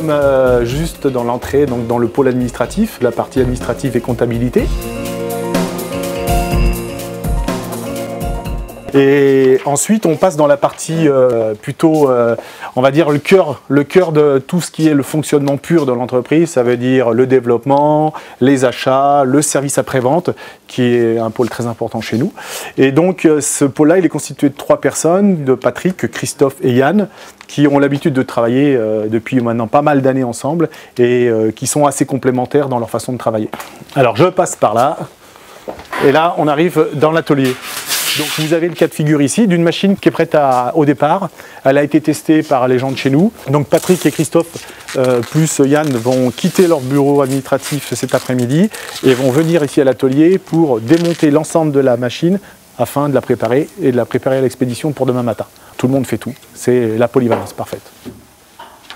sommes juste dans l'entrée, donc dans le pôle administratif, la partie administrative et comptabilité. Et ensuite, on passe dans la partie plutôt, on va dire, le cœur de tout ce qui est le fonctionnement pur de l'entreprise. Ça veut dire le développement, les achats, le service après-vente, qui est un pôle très important chez nous. Et donc, ce pôle-là, il est constitué de 3 personnes, de Patrick, Christophe et Yann, qui ont l'habitude de travailler depuis maintenant pas mal d'années ensemble et qui sont assez complémentaires dans leur façon de travailler. Alors, je passe par là. Et là, on arrive dans l'atelier. Donc vous avez le cas de figure ici d'une machine qui est prête au départ. Elle a été testée par les gens de chez nous. Donc Patrick et Christophe plus Yann vont quitter leur bureau administratif cet après-midi et vont venir ici à l'atelier pour démonter l'ensemble de la machine afin de la préparer et de la préparer à l'expédition pour demain matin. Tout le monde fait tout. C'est la polyvalence parfaite.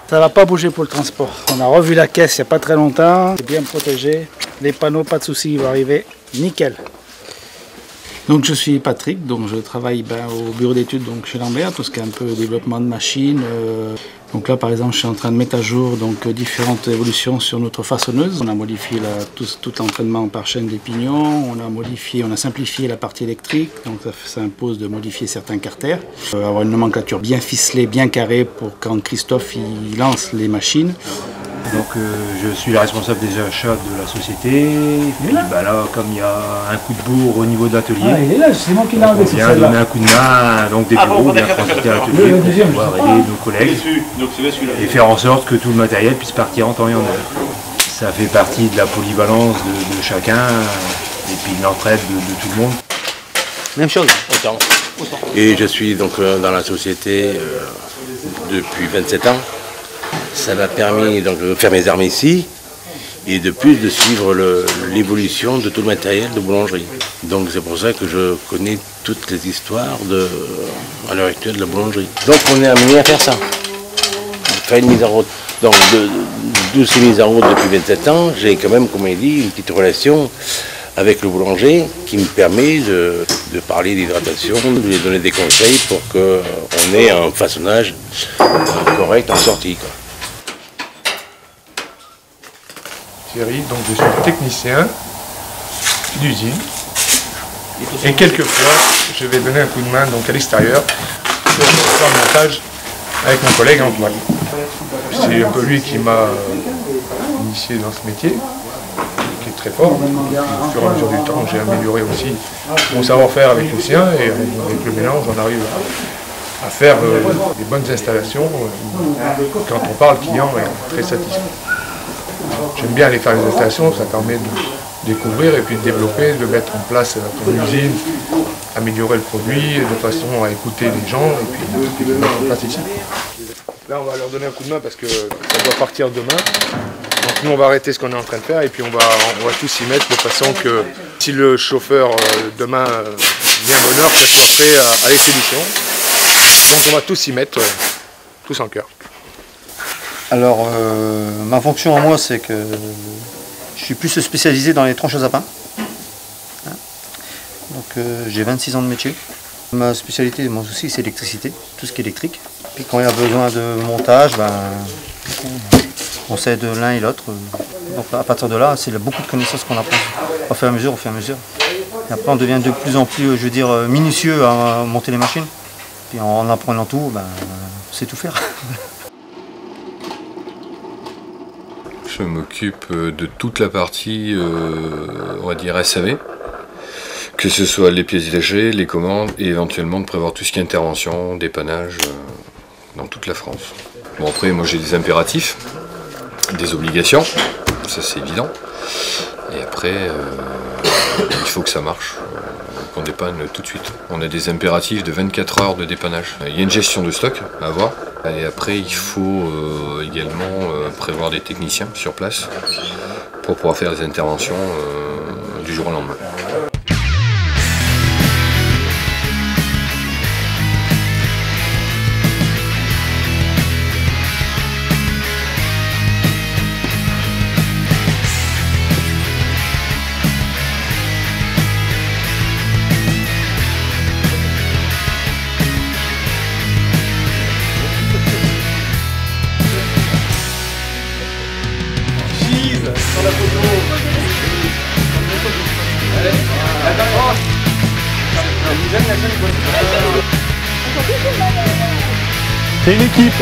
Ça ne va pas bouger pour le transport. On a revu la caisse il n'y a pas très longtemps. C'est bien protégé. Les panneaux, pas de soucis, ils vont arriver nickel. Donc je suis Patrick, donc je travaille au bureau d'études chez Lambert, tout ce qui est un peu développement de machines. Donc là par exemple je suis en train de mettre à jour différentes évolutions sur notre façonneuse. On a modifié tout l'entraînement par chaîne des pignons, on a simplifié la partie électrique, donc ça impose de modifier certains carters. Avoir une nomenclature bien ficelée, bien carrée pour quand Christophe il lance les machines. Donc je suis le responsable des achats de la société. Et puis là, comme il y a un coup de bourre au niveau de l'atelier, il est là, c'est moi qui l'ai enlevé. on vient donner un coup de main donc des bureaux, bien transiter à l'atelier pour pouvoir aider nos collègues et faire en sorte que tout le matériel puisse partir en temps et en heure. Ça fait partie de la polyvalence de chacun et puis de l'entraide de tout le monde. Même chose, autant. Et je suis donc dans la société depuis 27 ans. Ça m'a permis donc, de faire mes armes ici et de plus de suivre l'évolution de tout le matériel de boulangerie. Donc c'est pour ça que je connais toutes les histoires à l'heure actuelle de la boulangerie. Donc on est amené à faire ça, faire une mise en route. Donc de ces mises en route depuis 27 ans, j'ai quand même, comme il dit, une petite relation avec le boulanger qui me permet de parler d'hydratation, de lui donner des conseils pour qu'on ait un façonnage correct en sortie, quoi. Thierry, donc je suis technicien d'usine et quelquefois je vais donner un coup de main à l'extérieur pour faire le montage avec mon collègue Antoine. C'est un peu lui qui m'a initié dans ce métier, qui est très fort. Au fur et à mesure du temps, j'ai amélioré aussi mon savoir-faire avec le sien et avec le mélange, on arrive à faire des bonnes installations. Quand on parle, le client est très satisfait. J'aime bien aller faire les installations, ça permet de découvrir et puis de développer, de mettre en place ton usine, améliorer le produit de façon à écouter les gens et puis de mettre en place ici. Là on va leur donner un coup de main parce que ça doit partir demain. Donc nous on va arrêter ce qu'on est en train de faire et puis on va tous y mettre de façon que si le chauffeur demain vient à bonne heure, que ce soit prêt à l'expédition. Donc on va tous y mettre, tous en cœur. Alors, ma fonction à moi, c'est que je suis plus spécialisé dans les tranches à pain. Donc, j'ai 26 ans de métier. Ma spécialité, moi aussi, c'est l'électricité, tout ce qui est électrique. Puis quand il y a besoin de montage, on s'aide l'un et l'autre. Donc à partir de là, c'est beaucoup de connaissances qu'on apprend au fur et à mesure, Et après, on devient de plus en plus, je veux dire, minutieux à monter les machines. Puis en apprenant tout, on sait tout faire. Je m'occupe de toute la partie, on va dire SAV, que ce soit les pièces détachées, les commandes et éventuellement de prévoir tout ce qui est intervention, dépannage dans toute la France. Bon après moi j'ai des impératifs, des obligations, ça c'est évident, et après il faut que ça marche, qu'on dépanne tout de suite. On a des impératifs de 24 heures de dépannage. Il y a une gestion de stock à avoir. Et après, il faut également prévoir des techniciens sur place pour pouvoir faire les interventions du jour au lendemain. C'est une équipe.